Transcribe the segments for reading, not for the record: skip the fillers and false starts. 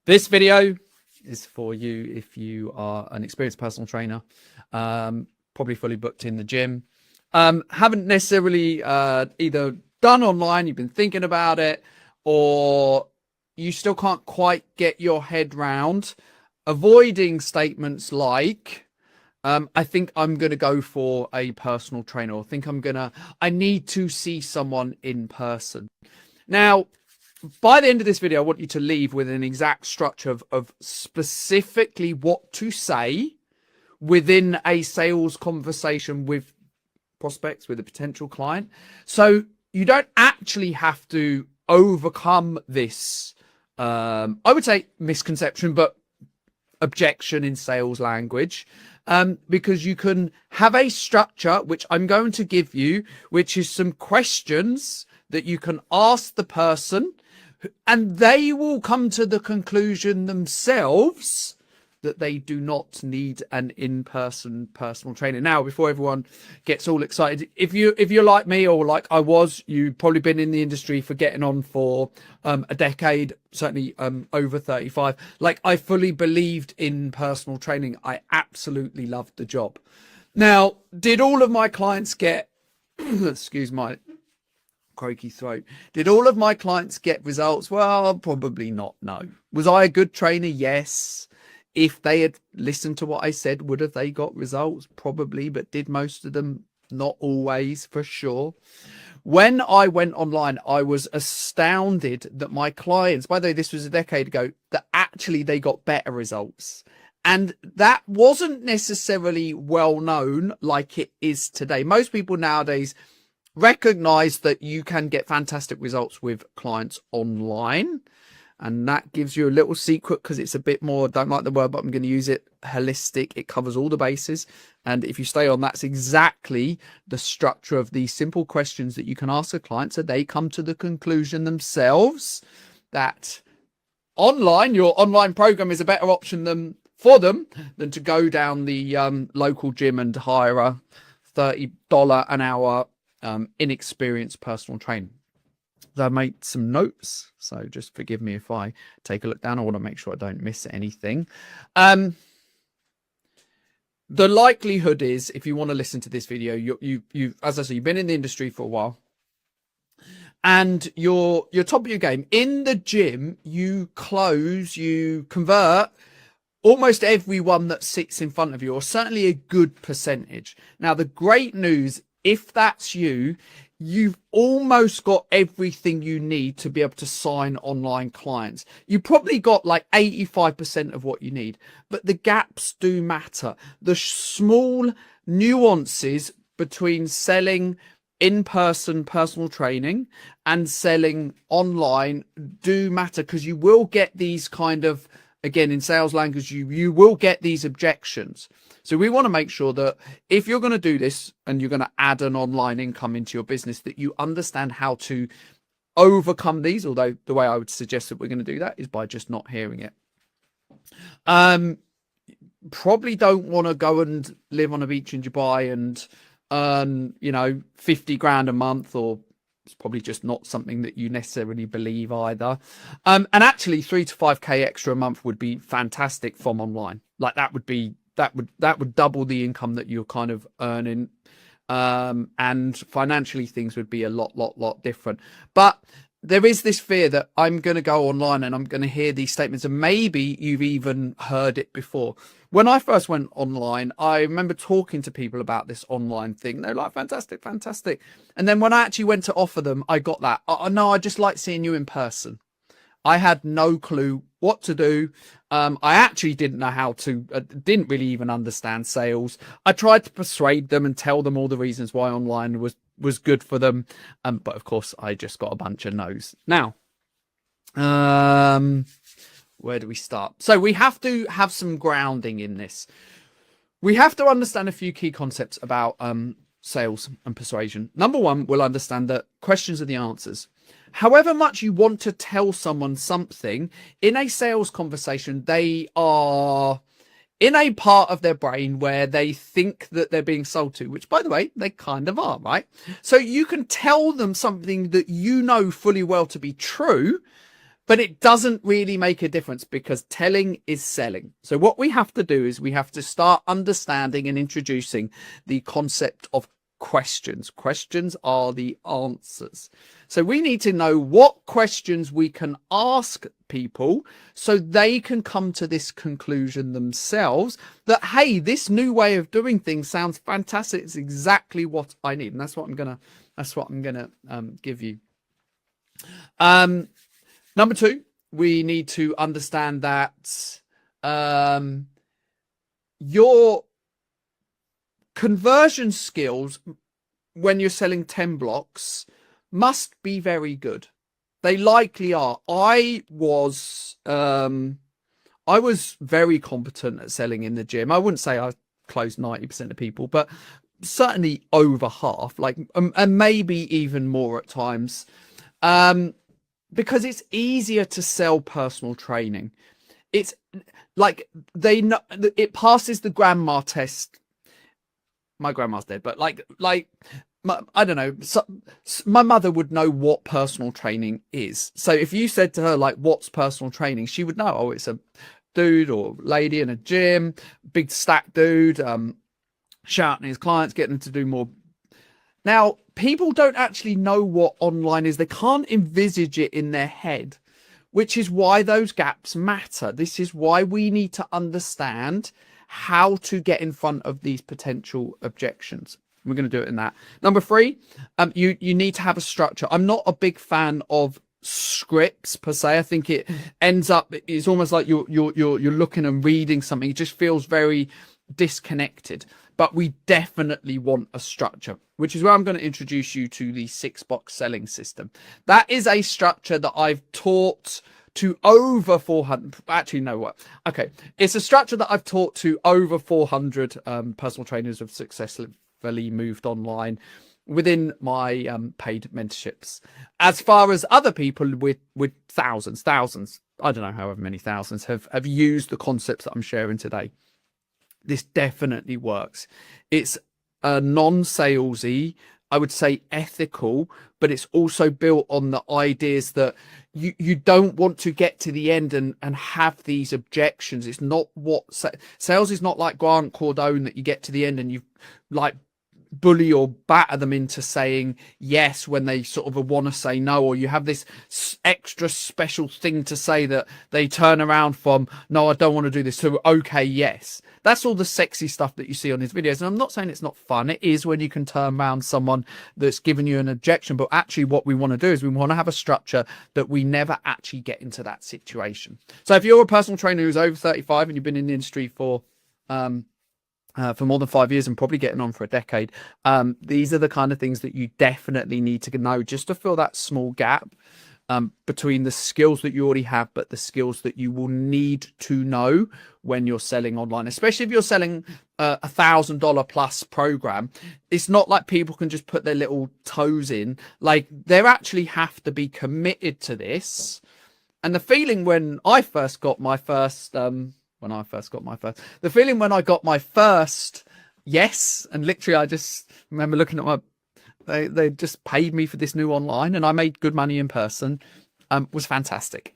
This video is for you if you are an experienced personal trainer, probably fully booked in the gym, haven't necessarily either done online, you've been thinking about it, or you still can't quite get your head round avoiding statements like, I think I'm going to go for a personal trainer, or I need to see someone in person. Now, by the end of this video, I want you to leave with an exact structure of specifically what to say within a sales conversation with prospects, with a potential client. So you don't actually have to overcome this, I would say misconception, but objection in sales language, because you can have a structure, which I'm going to give you, which is some questions that you can ask the person, and they will come to the conclusion themselves that they do not need an in-person personal trainer. Now, before everyone gets all excited, if you're like me, or like I was, you've probably been in the industry for getting on for a decade, certainly over 35. Like, I fully believed in personal training. I absolutely loved the job. Now, did all of my clients get excuse my croaky throat, did all of my clients get results? Well, probably not. No. Was I a good trainer? Yes. If they had listened to what I said, would have they got results? Probably. But did most of them? Not always, for sure. When I went online, I was astounded that my clients, by the way, this was a decade ago, that actually they got better results. And that wasn't necessarily well known like it is today. Most people nowadays recognize that you can get fantastic results with clients online, and that gives you a little secret, because it's a bit more, don't like the word, but I'm going to use it, holistic. It covers all the bases, and if you stay on, that's exactly the structure of these simple questions that you can ask a client, so they come to the conclusion themselves that your online program is a better option for them than to go down the local gym and hire a $30 an hour inexperienced personal trainer. I made some notes, so just forgive me if I take a look down. I want to make sure I don't miss anything. The likelihood is, if you want to listen to this video, you as I said, you've been in the industry for a while, and you're top of your game. In the gym, you convert almost everyone that sits in front of you, or certainly a good percentage. Now, the great news, if that's you, you've almost got everything you need to be able to sign online clients. You probably got like 85% of what you need, but the gaps do matter. The small nuances between selling in-person personal training and selling online do matter, because you will get these kind of, again, in sales language, you will get these objections. So we want to make sure that if you're going to do this and you're going to add an online income into your business, that you understand how to overcome these. Although the way I would suggest that we're going to do that is by just not hearing it. Probably don't want to go and live on a beach in Dubai and earn, 50 grand a month, or it's probably just not something that you necessarily believe either. And actually 3 to 5k extra a month would be fantastic from online. Like, that would double the income that you're kind of earning. And financially things would be a lot different. But there is this fear that I'm going to go online and I'm going to hear these statements, and maybe you've even heard it before. When I first went online, I remember talking to people about this online thing. They're like, fantastic. And then when I actually went to offer them, I got that. Oh, no, I just like seeing you in person. I had no clue what to do. I actually didn't know how to, didn't really even understand sales. I tried to persuade them and tell them all the reasons why online was good for them. But of course, I just got a bunch of no's. Now, where do we start? So we have to have some grounding in this. We have to understand a few key concepts about sales and persuasion. Number one, we'll understand that questions are the answers. However much you want to tell someone something, in a sales conversation, they are in a part of their brain where they think that they're being sold to, which, by the way, they kind of are, right? So you can tell them something that you know fully well to be true, But it doesn't really make a difference because telling is selling. So what we have to do is we have to start understanding and introducing the concept of questions. Questions are the answers. So we need to know what questions we can ask people so they can come to this conclusion themselves that, hey, this new way of doing things sounds fantastic. It's exactly what I need. And that's what I'm gonna give you. Number two, we need to understand that your conversion skills when you're selling 10 blocks must be very good. They likely are. I was very competent at selling in the gym. I wouldn't say I closed 90% of people, but certainly over half, like, and maybe even more at times. Because it's easier to sell personal training. It's like they know it passes the grandma test. My grandma's dead, but I don't know. So, my mother would know what personal training is. So if you said to her, like, what's personal training? She would know, oh, it's a dude or lady in a gym, big stack dude, shouting at his clients, getting them to do more. Now, people don't actually know what online is. They can't envisage it in their head, which is why those gaps matter. This is why we need to understand how to get in front of these potential objections. We're going to do it in that. Number three, you need to have a structure. I'm not a big fan of scripts per se. I think it ends up, it's almost like you're looking and reading something. It just feels very disconnected. But we definitely want a structure, which is where I'm going to introduce you to the 6-box selling system. That is a structure that I've taught to over 400. Actually, no, what? Okay. It's a structure that I've taught to over 400 personal trainers who have successfully moved online within my paid mentorships. As far as other people with thousands, I don't know, however many thousands have used the concepts that I'm sharing today. This definitely works. It's a non-salesy, I would say ethical, but it's also built on the ideas that you don't want to get to the end and have these objections. It's not what sales is not like Grant Cardone that you get to the end and you like bully or batter them into saying yes when they sort of want to say no, or you have this extra special thing to say that they turn around from no, I don't want to do this, to okay, yes. That's all the sexy stuff that you see on his videos. And I'm not saying it's not fun. It is when you can turn around someone that's given you an objection. But actually what we want to do is we want to have a structure that we never actually get into that situation. So if you're a personal trainer who's over 35 and you've been in the industry for more than 5 years and probably getting on for a decade, these are the kind of things that you definitely need to know just to fill that small gap between the skills that you already have, but the skills that you will need to know when you're selling online, especially if you're selling $1,000 plus program. It's not like people can just put their little toes in. Like, they actually have to be committed to this. And the feeling when I first got my first, the feeling when I got my first yes, and literally I just remember looking at they just paid me for this new online and I made good money in person, was fantastic.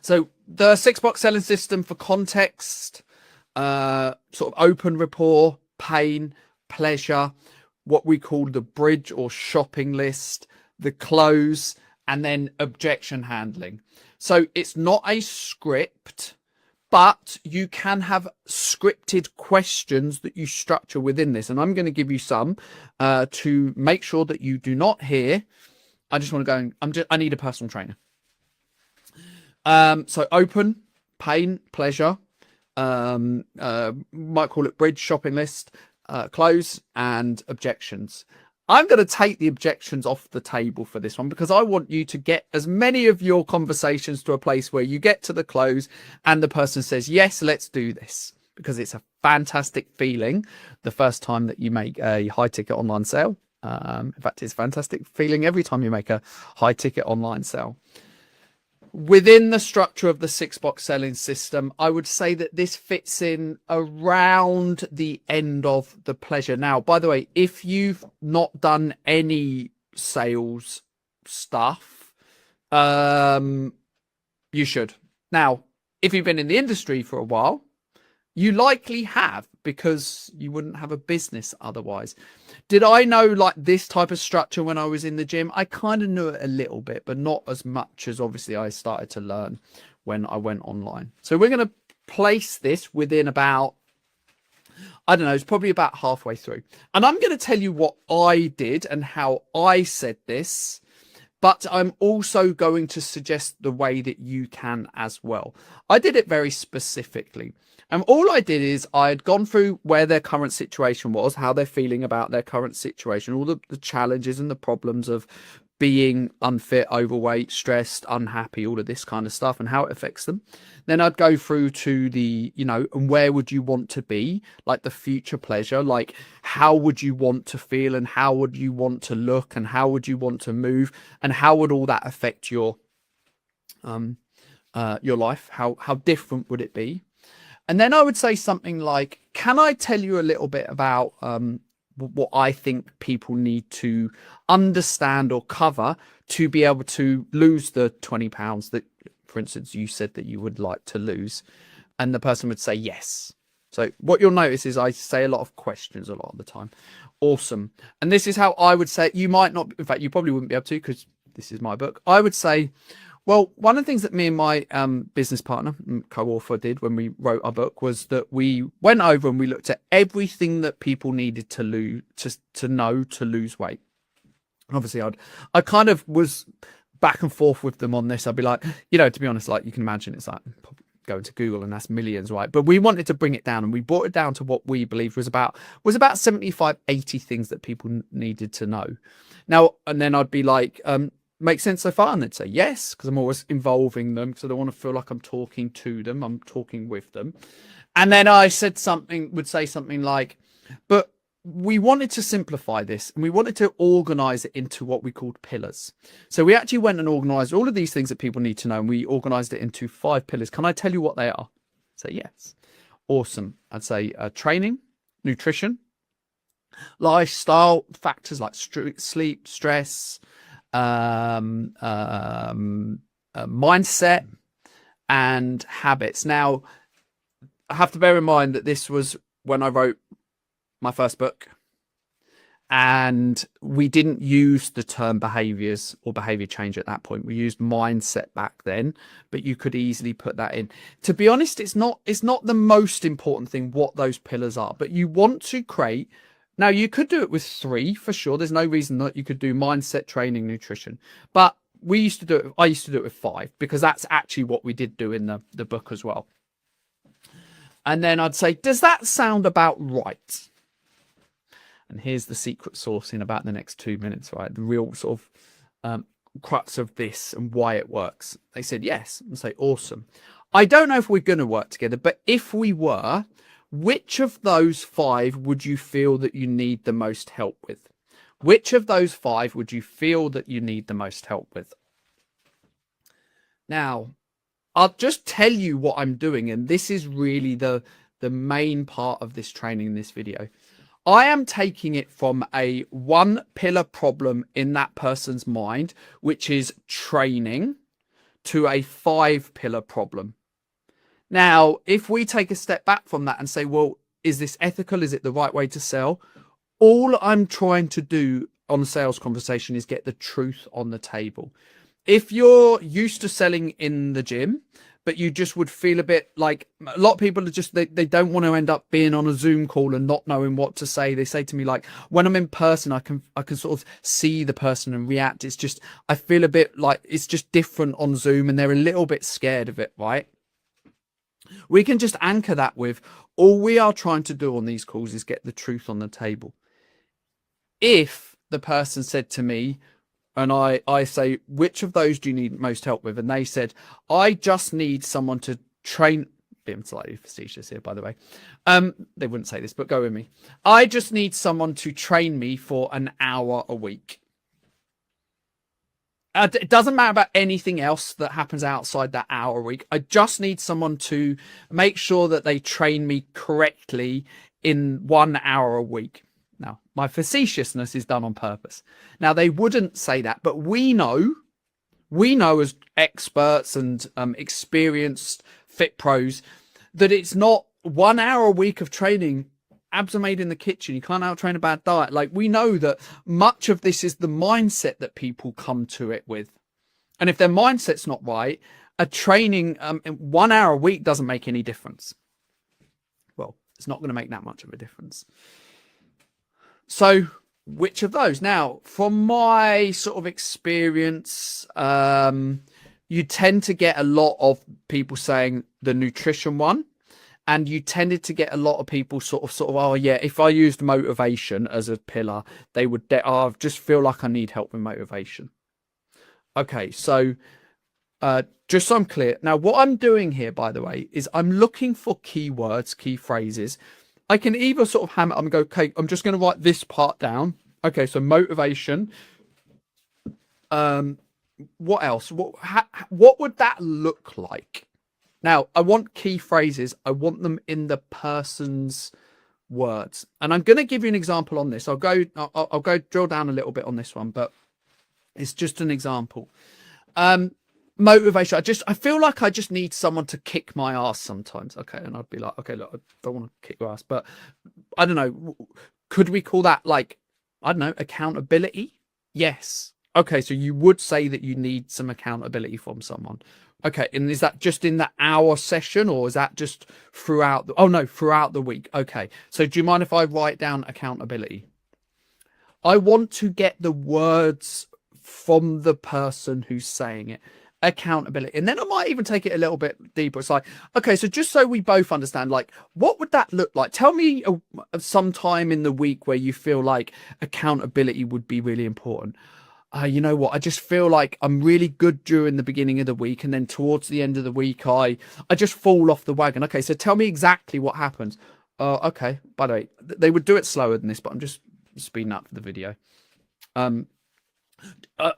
So the 6-box selling system, for context, sort of open rapport, pain, pleasure, what we call the bridge or shopping list, the close, and then objection handling. So it's not a script, but you can have scripted questions that you structure within this. And I'm going to give you some to make sure that you do not hear, I just want to go, I need a personal trainer. So open, pain, pleasure, might call it bridge, shopping list, close, and objections. I'm going to take the objections off the table for this one because I want you to get as many of your conversations to a place where you get to the close and the person says, yes, let's do this, because it's a fantastic feeling the first time that you make a high ticket online sale. In fact, it's a fantastic feeling every time you make a high ticket online sale. Within the structure of the 6-box selling system, I would say that this fits in around the end of the pleasure. Now, by the way, if you've not done any sales stuff, You should. Now, if you've been in the industry for a while, you likely have, because you wouldn't have a business otherwise. Did I know like this type of structure when I was in the gym? I kind of knew it a little bit, but not as much as obviously I started to learn when I went online. So we're going to place this within about, I don't know, it's probably about halfway through. And I'm going to tell you what I did and how I said this, but I'm also going to suggest the way that you can as well. I did it very specifically. And all I did is I had gone through where their current situation was, how they're feeling about their current situation, all the challenges and the problems of being unfit, overweight, stressed, unhappy, all of this kind of stuff and how it affects them. Then I'd go through to the, and where would you want to be? Like the future pleasure, like how would you want to feel and how would you want to look and how would you want to move and how would all that affect your life? How different would it be? And then I would say something like, can I tell you a little bit about what I think people need to understand or cover to be able to lose the 20 pounds that, for instance, you said that you would like to lose? And the person would say yes. So what you'll notice is I say a lot of questions a lot of the time. Awesome. And this is how I would say it. You might not, in fact, you probably wouldn't be able to because this is my book. I would say, well, one of the things that me and my business partner, co-author, did when we wrote our book was that we went over and we looked at everything that people needed to lose, to know to lose weight. And obviously, I kind of was back and forth with them on this. I'd be like, to be honest, like you can imagine, it's like going to Google and that's millions, right? But we wanted to bring it down and we brought it down to what we believed was about 75, 80 things that people needed to know. Now, and then I'd be like, make sense so far? And they'd say yes, because I'm always involving them because I don't want to feel like I'm talking to them. I'm talking with them. And then I would say something like, but we wanted to simplify this and we wanted to organize it into what we called pillars. So we actually went and organized all of these things that people need to know. And we organized it into 5 pillars. Can I tell you what they are? Say yes. Awesome. I'd say training, nutrition, lifestyle factors like sleep, stress, mindset and habits. Now, I have to bear in mind that this was when I wrote my first book and we didn't use the term behaviors or behavior change at that point. We used mindset back then, but you could easily put that in. To be honest, it's not the most important thing what those pillars are, but you want to create. Now, you could do it with 3 for sure. There's no reason that you could do mindset, training, nutrition. But I used to do it with 5 because that's actually what we did do in the book as well. And then I'd say, does that sound about right? And here's the secret sauce in about the next 2 minutes, right? The real sort of crux of this and why it works. They said yes. And say, awesome. I don't know if we're going to work together, but if we were, which of those 5 would you feel that you need the most help with? Which of those 5 would you feel that you need the most help with? Now, I'll just tell you what I'm doing, and this is really the main part of this training in this video. I am taking it from a 1 pillar problem in that person's mind, which is training, to a 5 pillar problem. Now, if we take a step back from that and say, well, is this ethical? Is it the right way to sell? All I'm trying to do on the sales conversation is get the truth on the table. If you're used to selling in the gym, but you just would feel a bit like a lot of people are just, they don't want to end up being on a Zoom call and not knowing what to say. They say to me, like, when I'm in person, I can sort of see the person and react. It's just, I feel a bit like it's just different on Zoom and they're a little bit scared of it, right? We can just anchor that with all we are trying to do on these calls is get the truth on the table. If the person said to me, and I say, which of those do you need most help with? And they said, I just need someone to train. I'm slightly facetious here, by the way. They wouldn't say this, but go with me. I just need someone to train me for an hour a week. It doesn't matter about anything else that happens outside that hour a week. I just need someone to make sure that they train me correctly in 1 hour a week. Now, my facetiousness is done on purpose. Now, they wouldn't say that, but we know we know as experts and experienced fit pros that it's not 1 hour a week of training. Abs are made in the kitchen. You can't out-train a bad diet. Like, we know that much of this is the mindset that people come to it with. And if their mindset's not right, a training 1 hour a week doesn't make any difference. Well, it's not going to make that much of a difference. So which of those? Now, from my sort of experience, you tend to get a lot of people saying the nutrition one. And you tended to get a lot of people sort of, oh yeah, if I used motivation as a pillar, they would, I just feel like I need help with motivation. Okay, so just so I'm clear. Now, what I'm doing here, by the way, is I'm looking for keywords, key phrases. I can either sort of hammer, I'm going to go, okay, I'm just going to write this part down. Okay, so motivation. What else? What would that look like? Now, I want key phrases. I want them in the person's words. And I'm going to give you an example on this. I'll go drill down a little bit on this one, but it's just an example. Motivation. I feel like I just need someone to kick my ass sometimes. Okay. And I'd be like, okay, look, I don't want to kick your ass, but I don't know. Could we call that, like, I don't know, accountability? Yes. Okay. So you would say that you need some accountability from someone. Okay, and is that just in the hour session, or is that just throughout throughout the week? Okay, so do you mind if I write down accountability? I want to get the words from the person who's saying it. Accountability. And then I might even take it a little bit deeper. It's like, okay, so just so we both understand, like, what would that look like? Tell me some time in the week where you feel like accountability would be really important. You know what? I just feel like I'm really good during the beginning of the week, and then towards the end of the week, I just fall off the wagon. Okay, so tell me exactly what happens. Okay. By the way, they would do it slower than this, but I'm just speeding up for the video. I'm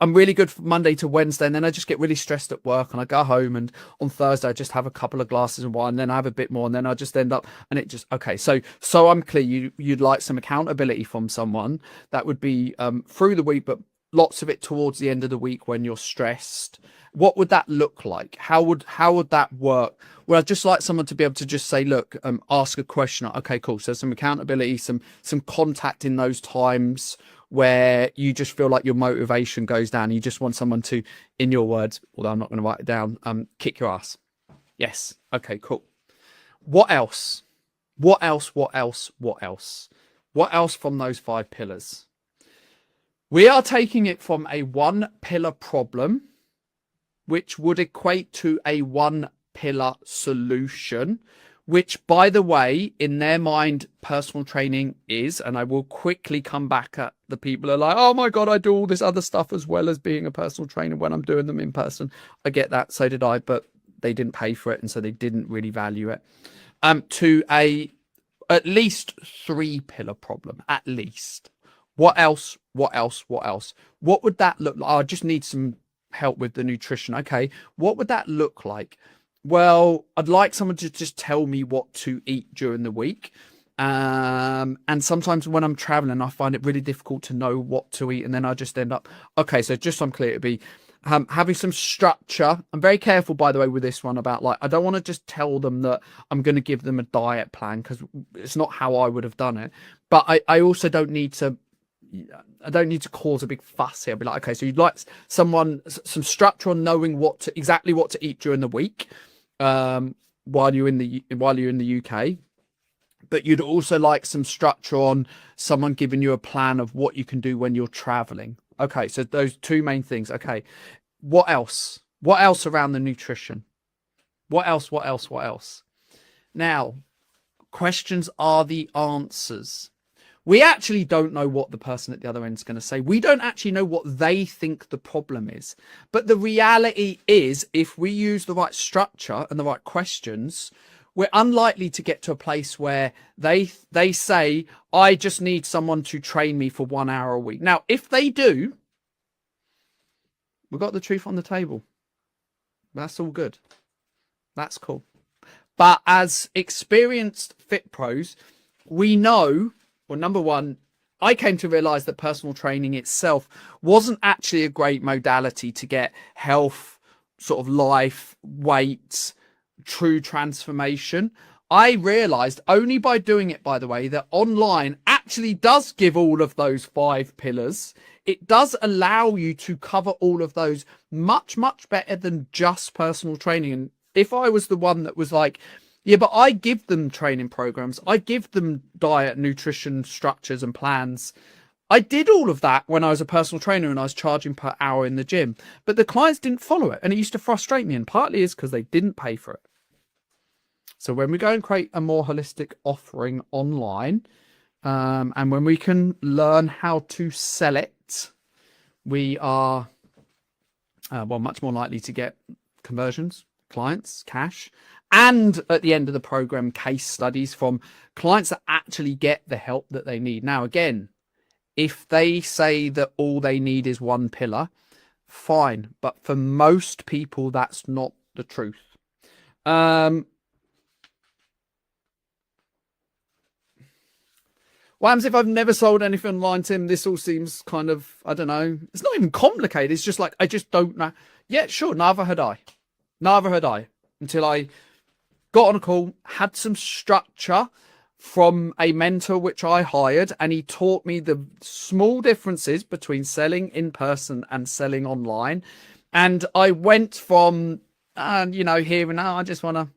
really good from Monday to Wednesday, and then I just get really stressed at work, and I go home, and on Thursday I just have a couple of glasses of wine, and then I have a bit more, and then I just end up, and it just, okay. So I'm clear. You'd like some accountability from someone that would be through the week, but lots of it towards the end of the week when you're stressed. What would that look like? How would that work? Well, I'd just like someone to be able to just say, look, ask a question. Okay, cool. So some accountability, some contact in those times where you just feel like your motivation goes down. You just want someone to, in your words, although I'm not going to write it down, kick your ass. Yes. Okay, cool. What else? What else? What else? What else? What else from those 5 pillars? We are taking it from a 1-pillar problem, which would equate to a 1-pillar solution, which, by the way, in their mind, personal training is. And I will quickly come back at the people who are like, oh my God, I do all this other stuff as well as being a personal trainer when I'm doing them in person. I get that. So did I, but they didn't pay for it. And so they didn't really value it. To at least 3-pillar problem, at least. What else? What else? What else? What would that look like? I just need some help with the nutrition. Okay. What would that look like? Well, I'd like someone to just tell me what to eat during the week. And sometimes when I'm traveling, I find it really difficult to know what to eat. And then I just end up, okay, so just so I'm clear, it'd be having some structure. I'm very careful, by the way, with this one about, like, I don't want to just tell them that I'm going to give them a diet plan, because it's not how I would have done it. But I also don't need to cause a big fuss here. I'll be like, okay, so you'd like some structure on knowing exactly what to eat during the week, while you're in the UK, but you'd also like some structure on someone giving you a plan of what you can do when you're traveling. Okay, so those 2 main things. Okay, what else? What else around the nutrition? What else? What else? What else? Now, questions are the answers. We actually don't know what the person at the other end is going to say. We don't actually know what they think the problem is. But the reality is, if we use the right structure and the right questions, we're unlikely to get to a place where they say, I just need someone to train me for 1 hour a week. Now, if they do, we've got the truth on the table. That's all good. That's cool. But as experienced fit pros, we know, well, number one, I came to realize that personal training itself wasn't actually a great modality to get health, sort of life, weight, true transformation. I realized only by doing it, by the way, that online actually does give all of those 5 pillars. It does allow you to cover all of those much, much better than just personal training. And if I was the one that was like, yeah, but I give them training programs, I give them diet, nutrition, structures and plans. I did all of that when I was a personal trainer and I was charging per hour in the gym, but the clients didn't follow it. And it used to frustrate me. And partly is because they didn't pay for it. So when we go and create a more holistic offering online, and when we can learn how to sell it, we are much more likely to get conversions, clients, cash, and at the end of the program, case studies from clients that actually get the help that they need. Now, again, if they say that all they need is one pillar, fine. But for most people, that's not the truth. What happens if I've never sold anything online, Tim? This all seems kind of, I don't know. It's not even complicated. It's just like, I just don't know. Yeah, sure. Neither had I. Neither had I. Until I got on a call, had some structure from a mentor which I hired, and he taught me the small differences between selling in person and selling online. And I went from, hearing, I just want to,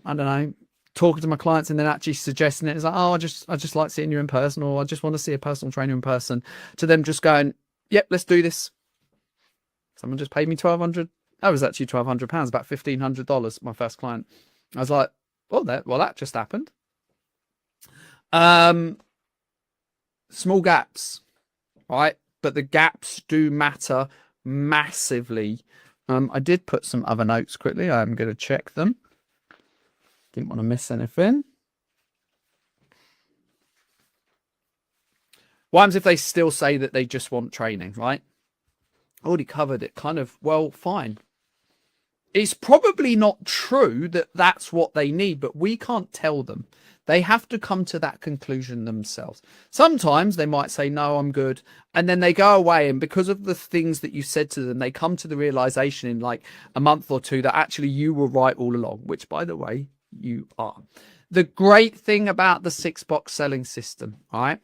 I don't know, talking to my clients and then actually suggesting it. It's like, I just like seeing you in person, or I just want to see a personal trainer in person, to them just going, yep, let's do this. Someone just paid me $1,200. That was actually £1,200, about $1,500, my first client. I was like, that just happened. Small gaps, right? But the gaps do matter massively. I did put some other notes quickly. I'm going to check them. Didn't want to miss anything. What happens if they still say that they just want training, right? Already covered it. Kind of, well, fine. It's probably not true that that's what they need, but we can't tell them. They have to come to that conclusion themselves. Sometimes they might say, no, I'm good. And then they go away. And because of the things that you said to them, they come to the realization in like a month or two that actually you were right all along, which, by the way, you are. The great thing about the 6-box selling system, right,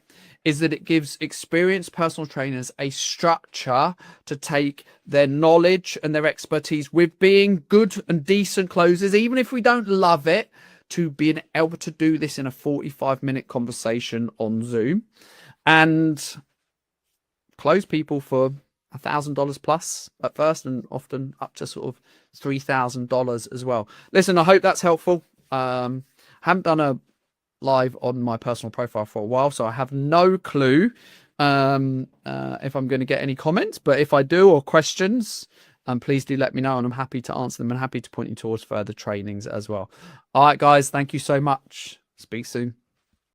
is that it gives experienced personal trainers a structure to take their knowledge and their expertise with being good and decent closers, even if we don't love it, to being able to do this in a 45-minute conversation on Zoom and close people for $1,000 plus at first, and often up to sort of $3,000 as well. Listen, I hope that's helpful. Haven't done a live on my personal profile for a while, so I have no clue if I'm going to get any comments, but if I do, or questions, please do let me know, and I'm happy to answer them and happy to point you towards further trainings as well. All right, guys, thank you so much. Speak soon.